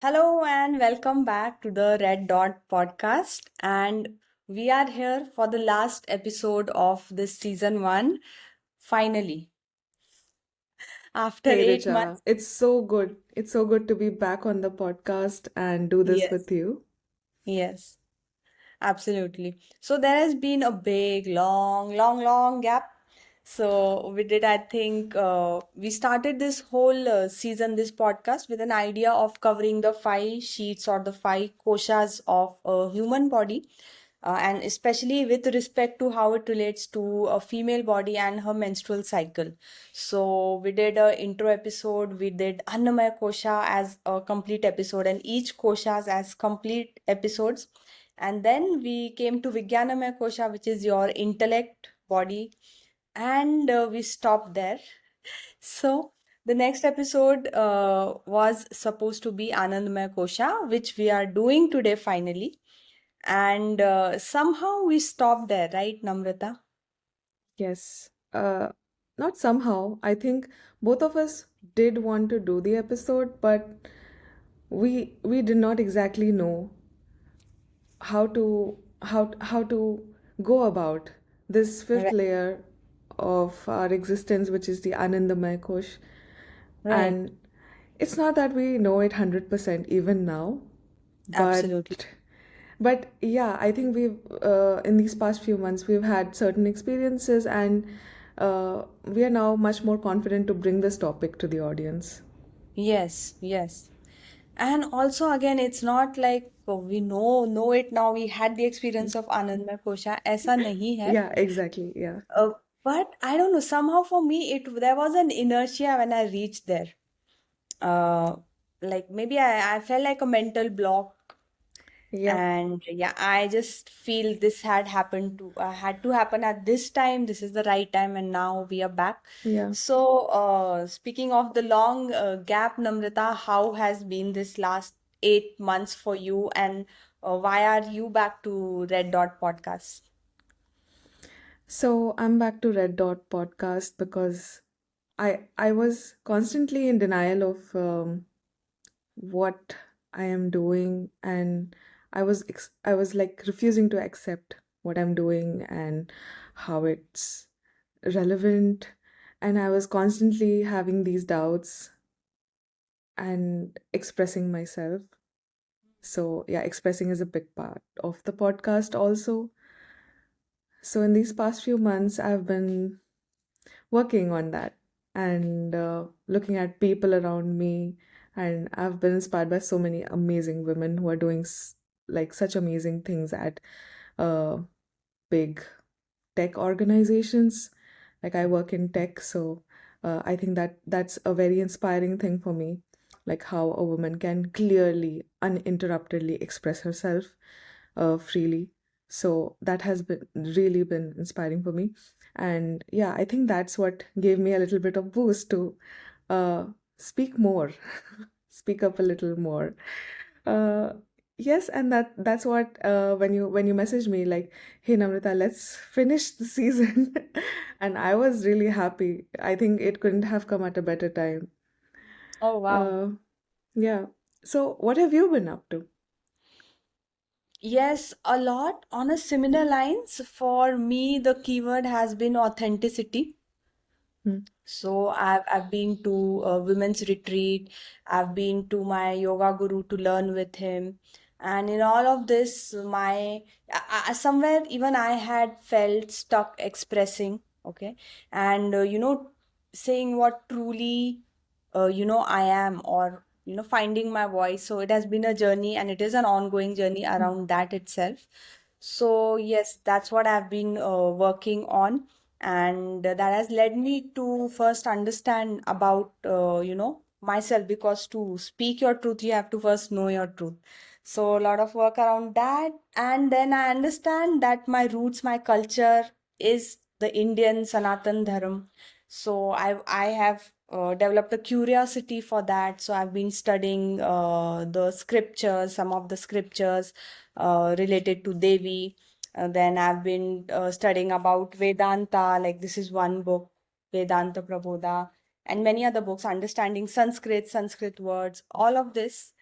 Hello and welcome back to the Red Dot podcast. And we are here for the last episode of this season one. Finally, after Hey eight Richa, months. it's so good. It's so good to be back on the podcast and do this Yes, with you. yes, absolutely. So there has been a big, long gap. So we did, I think, we started this whole season, this podcast, with an idea of covering the five sheets or the five koshas of a human body, and especially with respect to how it relates to a female body and her menstrual cycle. So we did a intro episode, we did Annamaya Kosha as a complete episode, and each koshas as complete episodes. And then we came to Vijnanamaya Kosha, which is your intellect body, and we stopped there. So the next episode was supposed to be Anandmaya Kosha, which we are doing today finally. And somehow we stopped there, right, Namrata? Yes. Not somehow. I think both of us did want to do the episode, but we did not exactly know how to go about this fifth Right, layer of our existence, which is the Anandamaya Kosh. right. And it's not that we know it 100% even now, Absolutely. but yeah, I think we've in these past few months we've had certain experiences, and we are now much more confident to bring this topic to the audience. Yes, yes. And also again, it's not like we know it now. We had the experience of Anandmaya Kosha. ऐसा नहीं है. Yeah, exactly. Yeah. Uh, but I don't know. Somehow for me, it there was an inertia when I reached there. Uh, like maybe I felt like a mental block. Yep. And yeah, I just feel this had to happen at this time. This is the right time, and now we are back. Yeah. So, speaking of the long gap, Namrata, how has been this last 8 months for you, and why are you back to Red Dot Podcast? So I'm back to Red Dot podcast because I was constantly in denial of what I am doing, and I was like refusing to accept what I'm doing and how it's relevant, and I was constantly having these doubts and expressing myself. So yeah, expressing is a big part of the podcast also. So in these past few months I've been working on that and looking at people around me, and I've been inspired by so many amazing women who are doing like such amazing things at uh, big tech organizations. Like I work in tech, so I think that that's a very inspiring thing for me, like how a woman can clearly uninterruptedly express herself freely. So that has been really been inspiring for me. And yeah, I think that's what gave me a little bit of boost to uh, speak more, speak up a little more. uh, yes, and that's what when you messaged me like, hey Namrita, let's finish the season. And I was really happy. I think it couldn't have come at a better time. Oh, wow. uh, yeah. So what have you been up to? Yes, a lot on a similar lines. For me, the keyword has been authenticity. Hmm. So I've been to a women's retreat. I've been to my yoga guru to learn with him. And in all of this, somewhere even I had felt stuck expressing, okay, and saying what truly I am, or finding my voice. So it has been a journey, and it is an ongoing journey around that itself. So yes, that's what I've been working on, and that has led me to first understand about myself, because to speak your truth you have to first know your truth. So a lot of work around that, and then I understand that my roots, my culture is the Indian Sanatan Dharma. So I have developed a curiosity for that. So I've been studying the scriptures, some of the scriptures related to Devi. Then I've been studying about Vedanta, like this is one book, Vedanta Prabodha, and many other books, understanding Sanskrit, Sanskrit words, all of this.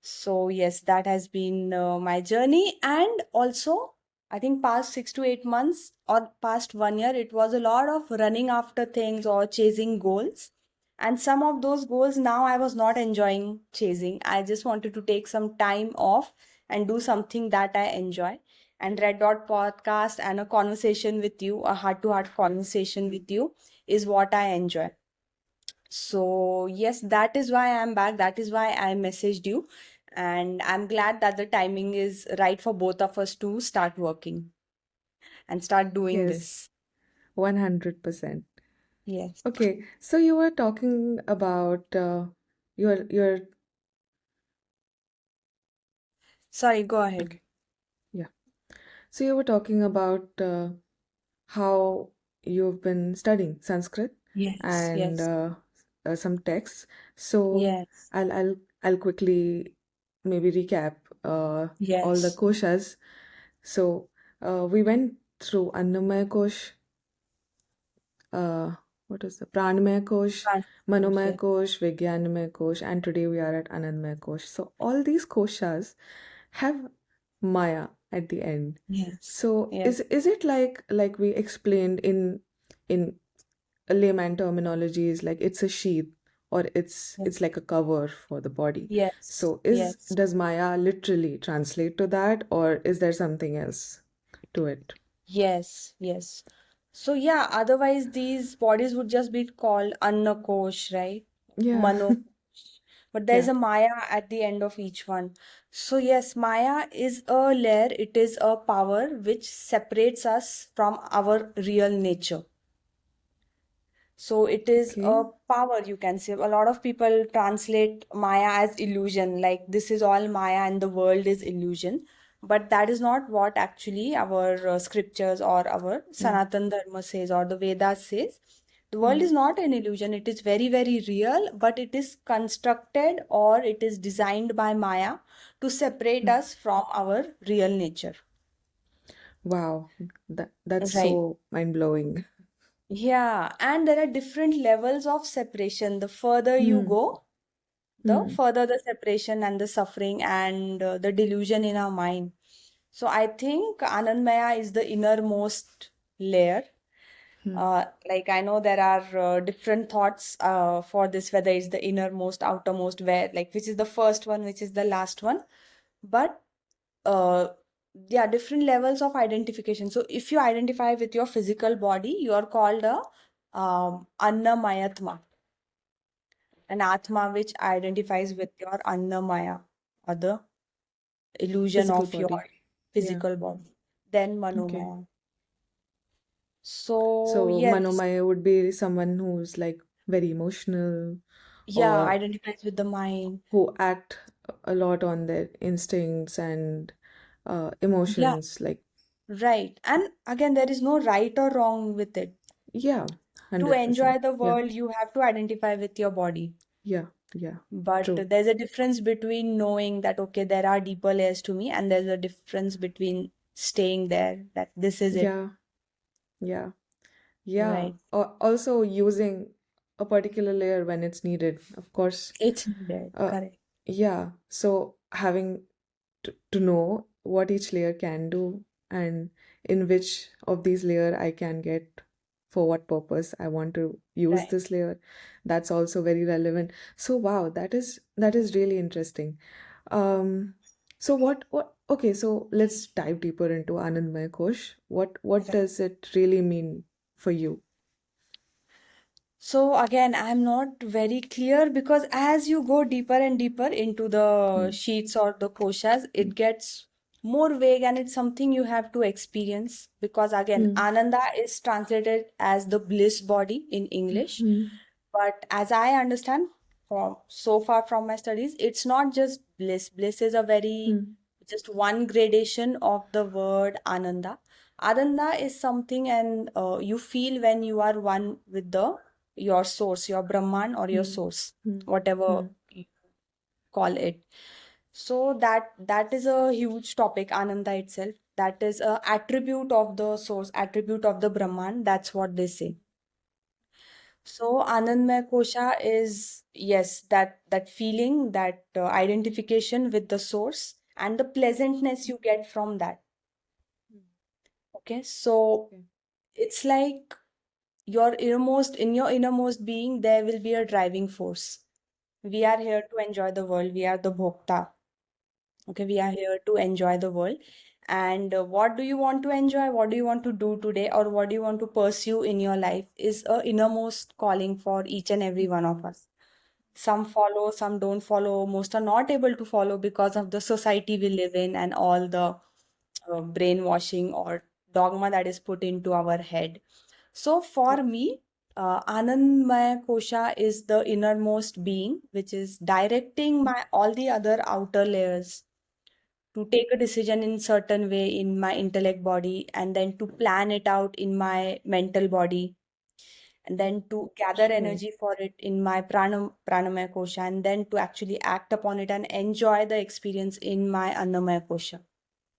So yes, that has been my journey. And also, I think past 6 to 8 months or past 1 year, it was a lot of running after things or chasing goals. And some of those goals now I was not enjoying chasing. I just wanted to take some time off and do something that I enjoy. And Red Dot podcast and a conversation with you, a heart to heart conversation with you, is what I enjoy. So, yes, that is why I'm back. That is why I messaged you. And I'm glad that the timing is right for both of us to start working and start doing Yes, this. 100%. Yes. Okay, so you were talking about your Sorry, go ahead. okay, yeah. So you were talking about how you've been studying Sanskrit Yes, and yes, some texts. So yes, I'll quickly maybe recap uh, all the yes. koshas. So we went through Annamaya Kosh, uh, what is the Pranamaya Kosh, Transfers, Manomaya yes, Kosh, Vijnanamaya Kosh, and today we are at Anandmaya Kosh. So all these koshas have Maya at the end. yes, So yes, is it like we explained in layman terminologies, like it's a sheath or it's like a cover for the body. yes, So is yes, does Maya literally translate to that, or is there something else to it? yes, yes. So, yeah, otherwise these bodies would just be called Anna Kosh, right? Yeah. Mano. But there's Yeah. a Maya at the end of each one. So, yes, Maya is a layer, it is a power which separates us from our real nature. So, it is a Okay. power, you can say. A lot of people translate Maya as illusion, like this is all Maya and the world is illusion. But that is not what actually our scriptures or our Mm, Sanatan Dharma says or the Vedas says. The world mm, is not an illusion. It is very, very real, but it is constructed or it is designed by Maya to separate mm. us from our real nature. Wow, that's Right. so mind-blowing. Yeah, and there are different levels of separation. The further you Hmm. go, the Hmm. further the separation and the suffering and the delusion in our mind. So I think Anandmaya is the innermost layer. Hmm. Like I know there are different thoughts for this, whether it's the innermost, outermost, where like which is the first one, which is the last one. But uh, yeah, different levels of identification. So if you identify with your physical body, you are called a Annamayatma, an Atma which identifies with your Annamaya or the illusion Physical of your body. Yeah. physical body. Then Okay. Manomaya. So So yes, Manomaya would be someone who's like very emotional yeah, or identifies with the mind. who act a lot on their instincts and Yeah, emotions. Like, right. And again, there is no right or wrong with it. yeah, To 100%. enjoy the Yeah. world, you have to identify with your body. Yeah. Yeah. But True. there's a difference between knowing that, okay, there are deeper layers to me, and there's a difference between staying there, that this is it. Yeah. Yeah. Yeah. Right. Also using a particular layer when it's needed, of course. It's needed. Uh, Correct. yeah. So having to know what each layer can do and in which of these layer I can get for what purpose I want to use Right. this layer. That's also very relevant. So wow, that is really interesting. Um, so what okay, so let's dive deeper into Anandmaya Kosh. What Right. does it really mean for you? So again, I'm not very clear because as you go deeper and deeper into the Hmm. sheets or the koshas, it gets more vague and it's something you have to experience because again, Hmm. Ananda is translated as the bliss body in English. Hmm. But as I understand from so far from my studies, it's not just bliss. Bliss is a very Hmm. just one gradation of the word Ananda. Ananda is something and you feel when you are one with the your source, your Brahman or your Hmm. source, Hmm. whatever Hmm. you call it. So that is a huge topic, Ananda itself. That is a attribute of the source, attribute of the Brahman. That's what they say. So Anandmaya Kosha is, yes, that feeling, that identification with the source and the pleasantness you get from that. Mm. Okay, so Okay. it's like in your innermost being, there will be a driving force. We are here to enjoy the world. We are the bhokta. Okay, we are here to enjoy the world. And what do you want to enjoy? What do you want to do today? Or what do you want to pursue in your life is a innermost calling for each and every one of us. Some follow, some don't follow. Most are not able to follow because of the society we live in and all the brainwashing or dogma that is put into our head. So Yeah. for me, Anandmaya Kosha is the innermost being, which is directing my all the other outer layers to take a decision in certain way in my intellect body, and then to plan it out in my mental body, and then to gather Okay. energy for it in my pranamaya kosha, and then to actually act upon it and enjoy the experience in my annamaya kosha.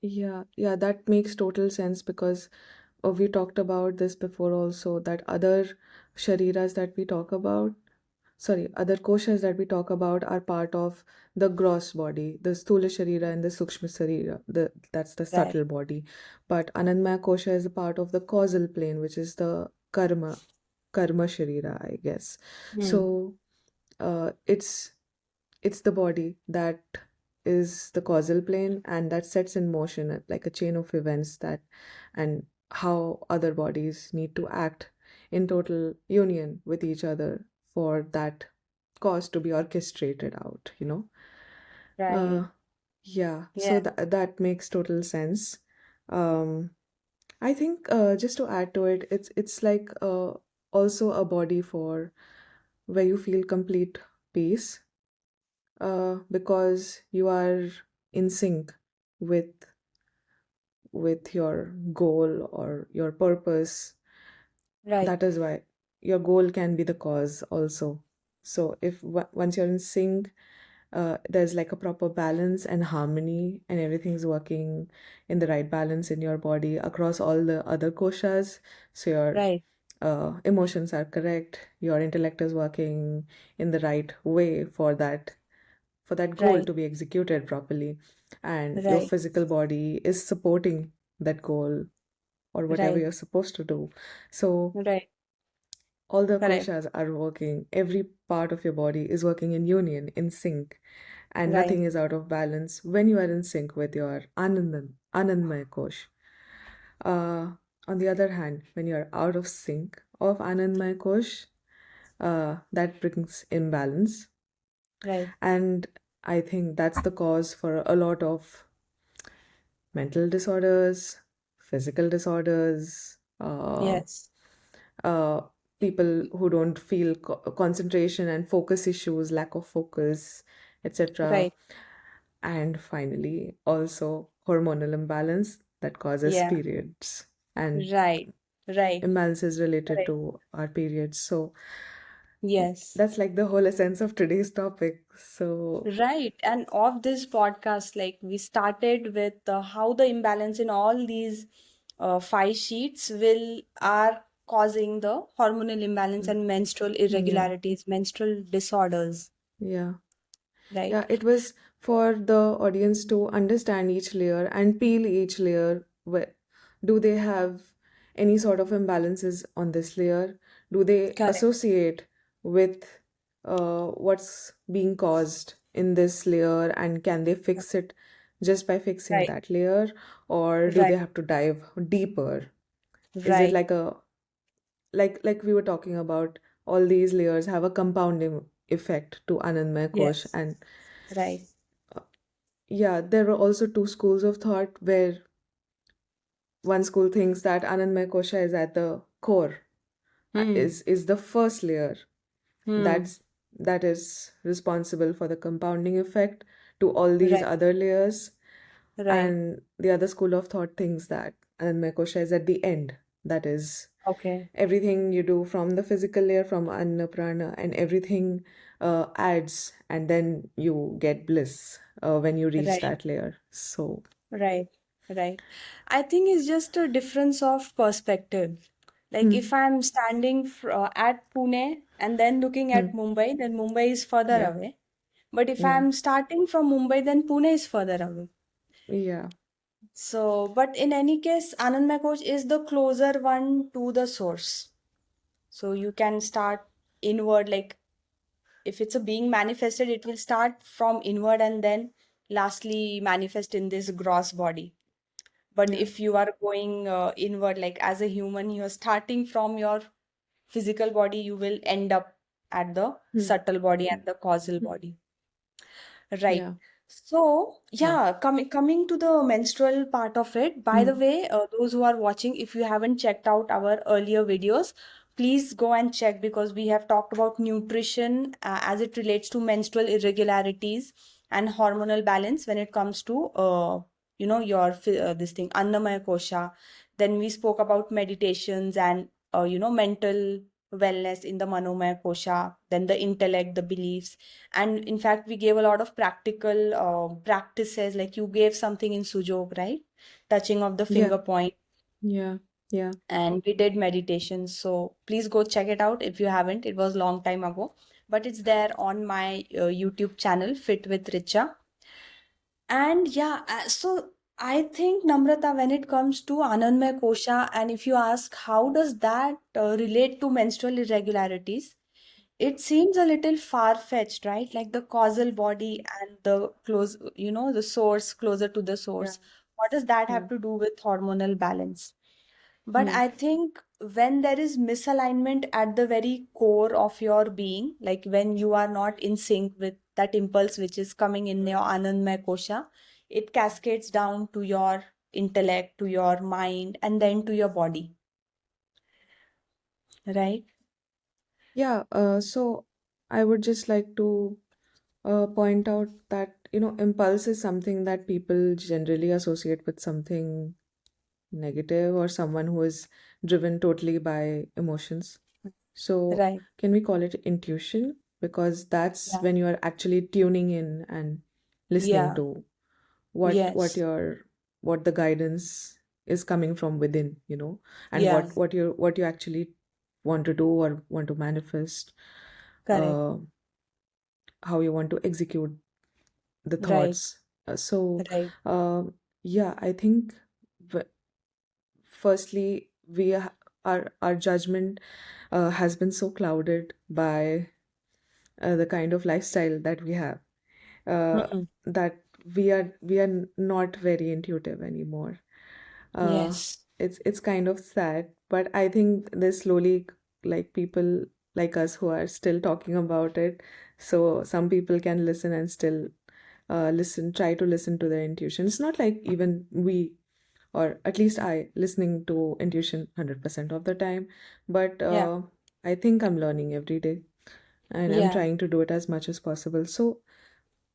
Yeah, yeah, that makes total sense because we talked about this before also that other shariras that we talk about, sorry, other koshas that we talk about are part of the gross body, the sthula sharira and the sukshma sharira, that's the Right. subtle body. But Anandmaya kosha is a part of the causal plane, which is the karma sharira, I guess. Hmm. So it's the body that is the causal plane and that sets in motion like a chain of events that and how other bodies need to act in total union with each other for that cause to be orchestrated out, you know. Right. uh yeah, so Yeah. that makes total sense. um I think just to add to it, it's like also a body for where you feel complete peace, because you are in sync with your goal or your purpose. Right. That is why your goal can be the cause also. So if once you're in sync, there's like a proper balance and harmony and everything's working in the right balance in your body across all the other koshas. So your Right. emotions are correct, your intellect is working in the right way for that goal Right. to be executed properly, and your Right. physical body is supporting that goal or whatever Right. you're supposed to do. So Right. all the Correct. koshas are working, every part of your body is working in union, in sync, and Right. nothing is out of balance when you are in sync with your Anandmaya Kosh. Uh, on the other hand, when you are out of sync of Anandmaya Kosh, that brings imbalance. Right. And I think that's the cause for a lot of mental disorders, physical disorders, Yes. uh, people who don't feel concentration and focus issues, lack of focus, etc. Right. And finally, also hormonal imbalance that causes Yeah. periods and Right. Right. imbalances related Correct. to our periods. So Yes. that's like the whole essence of today's topic. So, Right. And of this podcast, like we started with how the imbalance in all these five sheets will are causing the hormonal imbalance mm, and menstrual yeah, irregularities, menstrual disorders. yeah. Right. Yeah, it was for the audience to understand each layer and peel each layer. Where do they have any sort of imbalances on this layer? Do they Correct. associate with what's being caused in this layer, and can they fix it just by fixing Right. that layer, or do they Right. have to dive deeper? Is it Right. like a like we were talking about, all these layers have a compounding effect to Anandmaya Kosh, Yes. and Right. yeah, there are also two schools of thought where one school thinks that Anandmaya Kosha is at the core, Hmm. is the first layer Hmm. that's that is responsible for the compounding effect to all these Right. other layers. Right. And the other school of thought thinks that Anandmaya Kosha is at the end. That is Okay. everything you do from the physical layer, from Anna Prana, and everything adds, and then you get bliss when you reach Right. that layer. So, Right. Right. I think it's just a difference of perspective. Like if Hmm. I'm standing at Pune and then looking at Hmm. Mumbai, then Mumbai is further Yeah. away. But if Yeah. I'm starting from Mumbai, then Pune is further away. Yeah. So, but in any case, Anandmaya Coach is the closer one to the source. So you can start inward, like if it's a being manifested, it will start from inward and then lastly manifest in this gross body. But Yeah. if you are going inward, like as a human, you're starting from your physical body, you will end up at the Hmm. subtle body and the causal Hmm. body. Right. Yeah. So, Yeah. yeah, coming to the menstrual part of it. By the Hmm. way, those who are watching, if you haven't checked out our earlier videos, please go and check because we have talked about nutrition as it relates to menstrual irregularities and hormonal balance when it comes to your this thing Annamaya Kosha. Then we spoke about meditations and mental wellness in the Manomaya Kosha, then the intellect, the beliefs, and in fact we gave a lot of practical practices, like you gave something in sujog, right? Touching of the Yeah. finger point, Yeah. Yeah. and we did meditation. So please go check it out if you haven't. It was long time ago, but it's there on my YouTube channel, Fit with Richa. And yeah, so I think, Namrata, when it comes to Anandmaya Kosha, and if you ask how does that relate to menstrual irregularities, it seems a little far-fetched, right? Like the causal body and the the source, closer to the Yeah. source. What does that Yeah. have to do with hormonal balance? But Hmm. I think when there is misalignment at the very core of your being, like when you are not in sync with that impulse which is coming in your Anandmaya Kosha, it cascades down to your intellect, to your mind, and then to your body, right? Yeah. So I would just like to point out that, impulse is something that people generally associate with something negative or someone who is driven totally by emotions. So, Right. can we call it intuition? Because that's Yeah. when you are actually tuning in and listening Yeah. to what Yes. your what the guidance is coming from within, and Yeah. what you actually want to do or want to manifest, Correct. uh, how you want to execute the Right. thoughts. So, Right. yeah, I think w- firstly, our judgment has been so clouded by the kind of lifestyle that we have, Hmm. that we are not very intuitive anymore. Uh, Yes. it's kind of sad, but I think there's slowly, like, people like us who are still talking about it, so some people can listen and still try to listen to their intuition. It's not like even we, or at least I, listening to intuition 100% of the time, but Yeah. I think I'm learning every day, and I'm Yeah. trying to do it as much as possible. So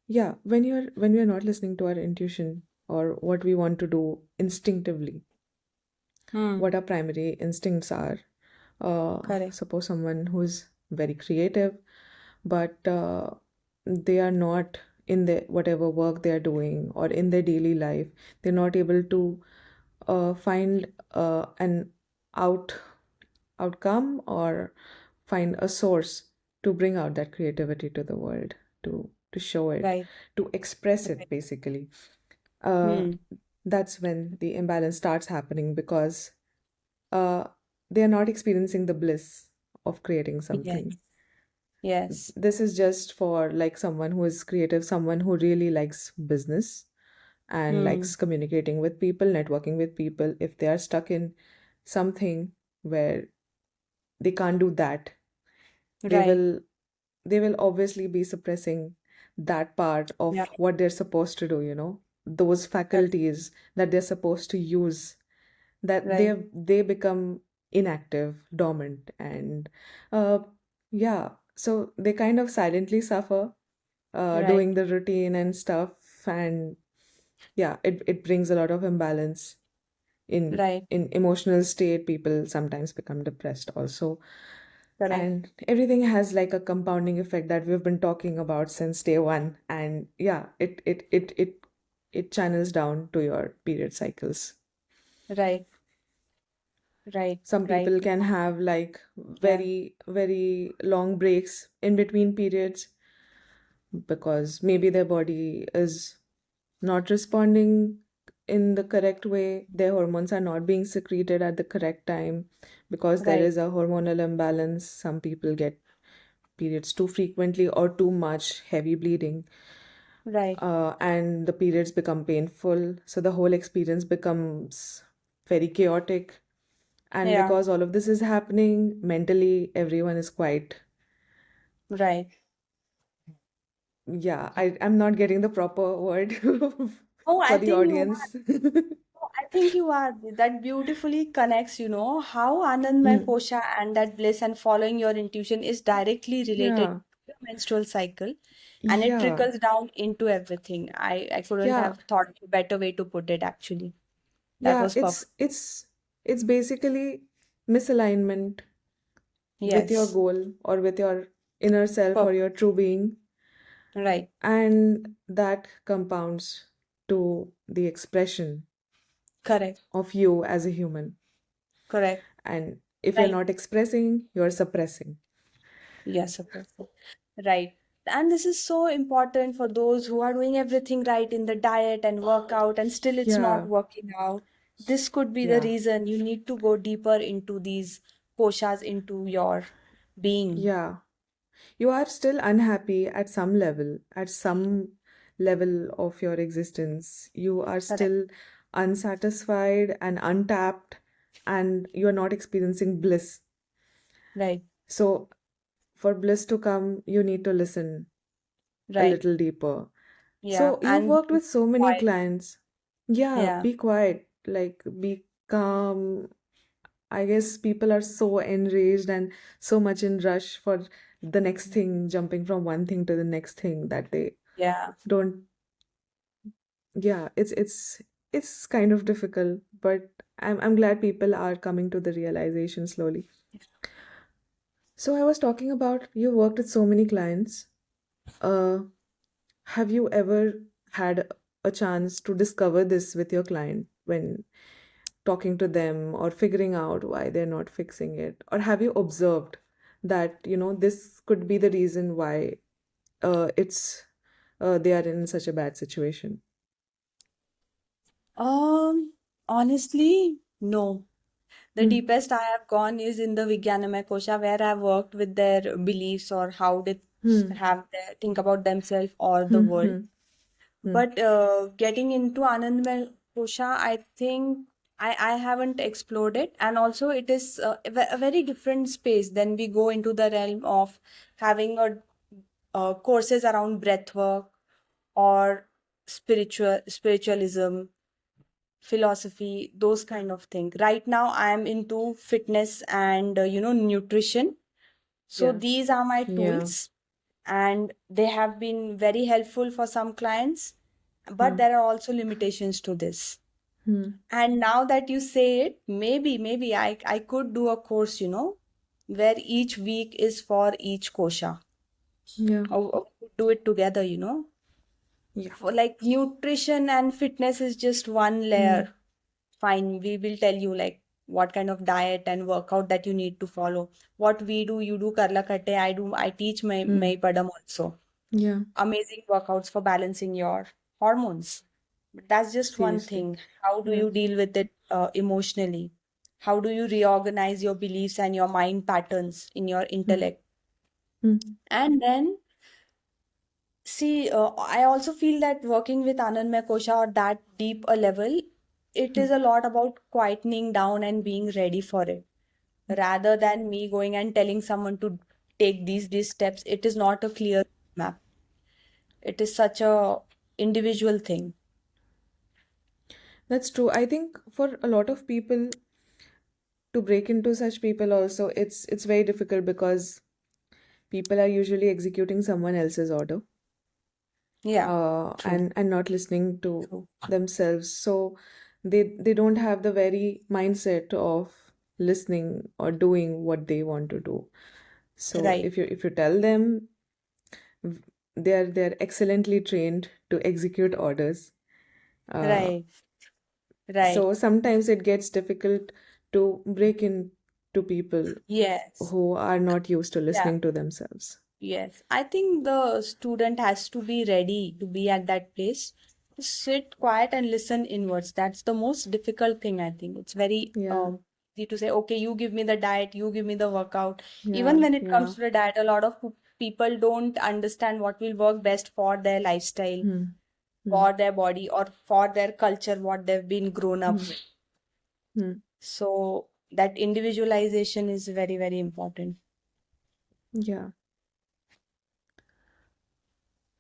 yeah, when we are not listening to our intuition or what we want to do instinctively, Hmm. what our primary instincts are. Correct. Suppose someone who is very creative, but they are not in their whatever work they are doing or in their daily life, they're not able to find an out outcome or find a source to bring out that creativity to the world, to show it, Right. to express it Right. basically. uh, Hmm. that's when the imbalance starts happening, because uh, they are not experiencing the bliss of creating Yes. something. Yes. This is just for like someone who is creative, someone who really likes business and Hmm. likes communicating with people, networking with people. If they are stuck in something where they can't do that, they Right. will they will obviously be suppressing that part Yeah. of what they're supposed to do, those Correct. faculties that they're supposed to use, that Right. they become inactive, dormant, and uh yeah, so they kind of silently suffer Right. doing the routine and stuff. And yeah, it brings a lot of imbalance in Right. emotional state. People sometimes become depressed also, Correct. and everything has like a compounding effect that we've been talking about since day one. And yeah, it channels down to your period cycles. Right. Right. Some Right. people can have like Yeah. very, very long breaks in between periods because maybe their body is not responding in the correct way. Their hormones are not being secreted at the correct time because there Right. is a hormonal imbalance. Some people get periods too frequently or too much, heavy bleeding, Right. and the periods become painful. So the whole experience becomes very chaotic. And Yeah. because all of this is happening, mentally, everyone is quite, Right. yeah, I'm not getting the proper word Oh, for I the think you are. audience. Oh, I think you are. That beautifully connects, how Anandmaya Hmm. Kosha and that bliss and following your intuition is directly related Yeah, to your menstrual cycle, and it yeah, trickles down into everything. I couldn't yeah, have thought of a better way to put it, actually. That yeah. was perfect. It's basically misalignment with your Yes. goal or with your inner self or Perfect. your true being, Right. and that compounds to the expression Correct. of you as a human. Correct. And if you're Right. not expressing, you're suppressing. Yes, of course. Right. And this is so important for those who are doing everything right in the diet and workout and still it's not Yeah, working out. This could be the yeah, reason you need to go deeper into these koshas, into your being. yeah. You are still unhappy at some level of your existence. You are Correct. still unsatisfied and untapped, and you're not experiencing bliss. Right. So, for bliss to come, you need to listen a Right. little deeper. Yeah. So, you've And worked with so many quiet. clients. Yeah, Yeah. be quiet, like be calm. I guess people are so enraged and so much in rush for the next thing, jumping from one thing to the next thing that they Yeah. don't. Yeah, it's kind of difficult, but I'm glad people are coming to the realization slowly. So I was talking about you worked with so many clients. Uh, have you ever had a chance to discover this with your client when talking to them or figuring out why they're not fixing it? Or have you observed that, this could be the reason why it's they are in such a bad situation? Honestly, no. The Hmm. deepest I have gone is in the Vijnanamaya Kosha, where I've worked with their beliefs or how they Hmm. have their think about themselves or the Hmm. world. Hmm. Hmm. But getting into Anandmaya Kosha, I think I haven't explored it, and also it is a very different space. Then we go into the realm of having a courses around breath work or spiritualism, philosophy, those kind of thing. Right now I am into fitness and nutrition, so Yeah. these are my Yeah. tools, and they have been very helpful for some clients, but Hmm. there are also limitations to this. Hmm. And now that you say it, maybe I could do a course, where each week is for each kosha, Yeah. or do it together, Yeah. for like nutrition and fitness is just one Hmm. layer. Fine, we will tell you like what kind of diet and workout that you need to follow. What we do, you do karla katte, I teach my Hmm. padam also. Yeah. Amazing workouts for balancing your hormones. But that's just one Seriously. thing. How do Yeah. you deal with it emotionally? How do you reorganize your beliefs and your mind patterns in your Hmm. intellect? Hmm. And then, see, I also feel that working with Anandmaya Kosha or that deep a level, it Hmm. is a lot about quietening down and being ready for it. Rather than me going and telling someone to take these steps, it is not a clear map. It is such a individual thing. That's true. I think for a lot of people to break into such people also, it's very difficult because people are usually executing someone else's order, Yeah, true, and not listening to true. themselves. So they don't have the very mindset of listening or doing what they want to do. So Right, if you tell them, v- they're excellently trained to execute orders. Uh, right, right. so sometimes it gets difficult to break into people Yes. who are not used to Yeah. listening to themselves. Yes, I think the student has to be ready to be at that place, to sit quiet and listen inwards. That's the most difficult thing, I think. It's very Yeah, easy to say, okay, you give me the diet, you give me the workout. Even yeah, when it comes yeah. to the diet, a lot of people don't understand what will work best for their lifestyle, Hmm, hmm, for their body, or for their culture, what they've been grown up hmm, with. hmm. So that individualization is very, very important. Yeah.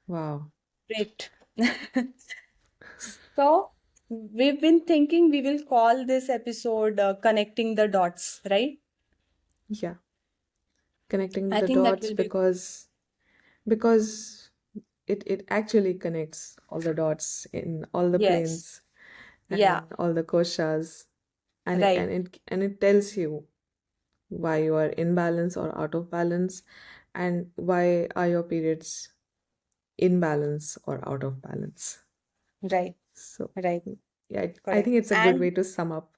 Wow. Great. So, we've been thinking we will call this episode Connecting the Dots, right? Yeah. Connecting I the think that dots will be, because it actually connects all the dots in all the yes. planes Yeah, and all the koshas, and it right, and it and it tells you why you are in balance or out of balance, and why are your periods in balance or out of balance. right, So right, yeah, I correct. think it's a good way to sum up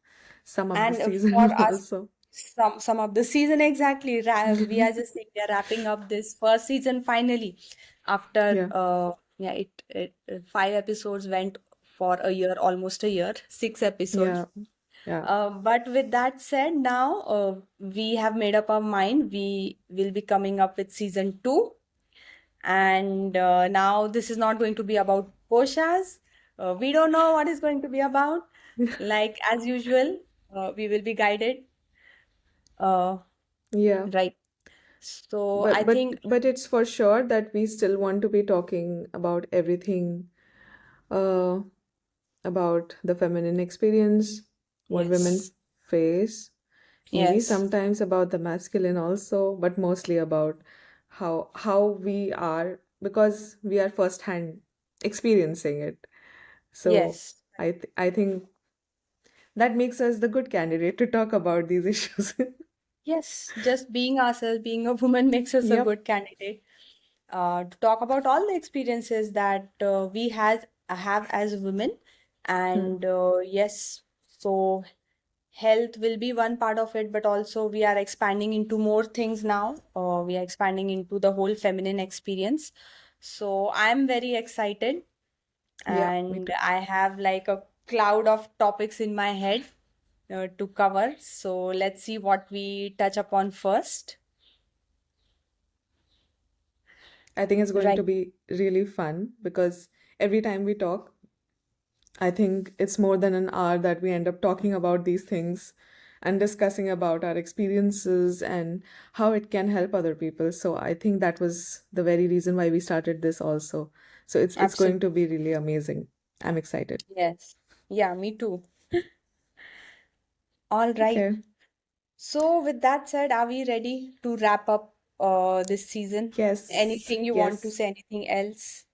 the For season us, also. some of the season exactly. We are just saying we are wrapping up this first season finally. After Yeah, yeah, it 5 episodes went for a year, almost a year, 6 episodes. yeah, yeah. But with that said, now we have made up our mind. We will be coming up with season two. And now this is not going to be about Koshas. We don't know what it's going to be about. Like as usual, we will be guided. Uh, Yeah. right. So I But but think, but it's for sure that we still want to be talking about everything, uh, about the feminine experience, what women yes, face, maybe yes, sometimes about the masculine also, but mostly about how we are, because we are firsthand experiencing it. So yes, I think that makes us the good candidate to talk about these issues. yes. Just being ourselves, being a woman makes us a Yep. good candidate. To talk about all the experiences that we has have as women. Hmm. And yes, so health will be one part of it, but also we are expanding into more things now. We are expanding into the whole feminine experience. So I'm very excited, Yeah, me and too. I have like a cloud of topics in my head to cover. So let's see what we touch upon first. I think it's going to Right. be really fun because every time we talk, I think it's more than an hour that we end up talking about these things and discussing about our experiences and how it can help other people. So I think that was the very reason why we started this also. So it's going Absolutely. to be really amazing. I'm excited. Yes. Yeah, me too. All right. Okay. So, with that said, are we ready to wrap up this season? Yes. Anything you want to Yes. say? Anything else?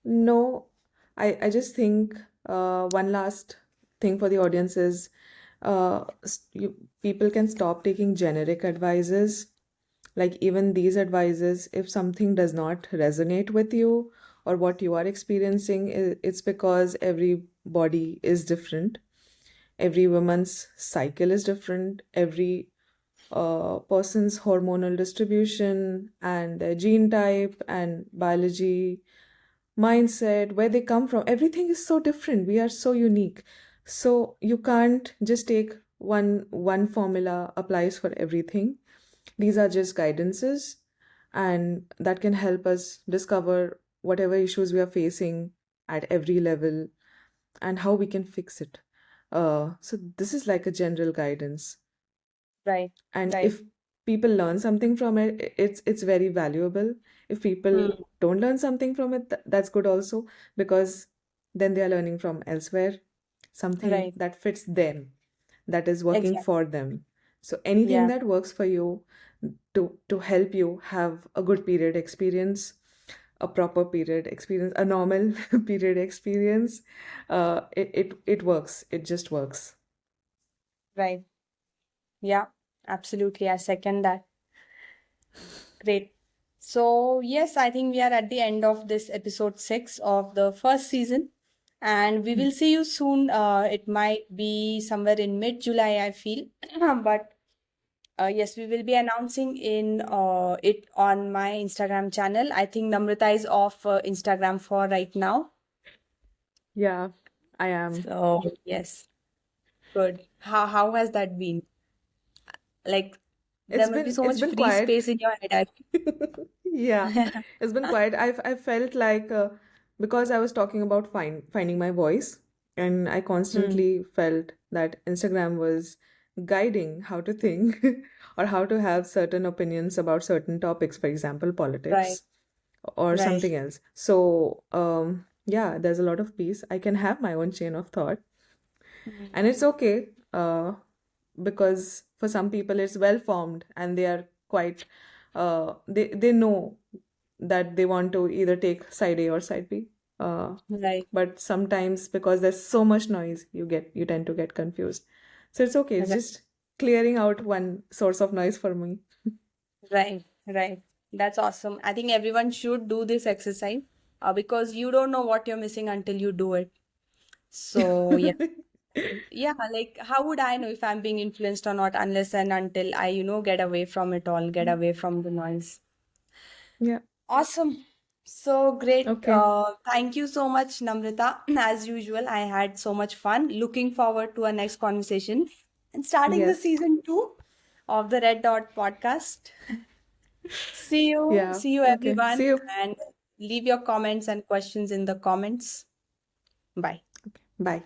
No, I just think one last thing for the audience is people can stop taking generic advices. Like even these advices, if something does not resonate with you or what you are experiencing, it's because every body is different. Every woman's cycle is different. Every person's hormonal distribution and their gene type and biology mindset, where they come from, everything is so different. We are so unique. So you can't just take one formula applies for everything. These are just guidances, and that can help us discover whatever issues we are facing at every level and how we can fix it. So this is like a general guidance, Right, and right. if people learn something from it, it's very valuable. If people Hmm. don't learn something from it, that's good also, because then they are learning from elsewhere something Right. that fits them, that is working Exactly. for them. So anything Yeah. that works for you to help you have a good period experience, a proper period experience, a normal period experience, it works. It just works. Right. Yeah. Absolutely. I second that. Great. So, yes, I think we are at the end of this episode 6 of the first season. And we will see you soon. It might be somewhere in mid-July, I feel. But yes, we will be announcing in it on my Instagram channel. I think Namrata is off Instagram for right now. Yeah, I am. So yes, good. How has that been? Like there must be so It's much been free quiet. space in your head. Yeah, it's been quiet. I felt like because I was talking about finding my voice, and I Hmm. constantly felt that Instagram was guiding how to think or how to have certain opinions about certain topics, for example, Right, politics or right. something else. So, yeah, there's a lot of peace. I can have my own chain of thought, Hmm. and it's okay because for some people it's well formed and they are quite they know that they want to either take side A or side B. Uh, Right, but sometimes because there's so much noise, you tend to get confused. So it's okay. It's right, just clearing out one source of noise for me. right, right. That's awesome. I think everyone should do this exercise because you don't know what you're missing until you do it. So yeah. Yeah, like how would I know if I'm being influenced or not unless and until I, get away from it all, get away from the noise. Yeah. Awesome. So great. Okay. Thank you so much, Namrita. As usual, I had so much fun. Looking forward to our next conversation and starting the Yes. season 2 of the Red Dot podcast. Yeah. See you Okay. everyone, See you. and leave your comments and questions in the comments. Bye. Bye.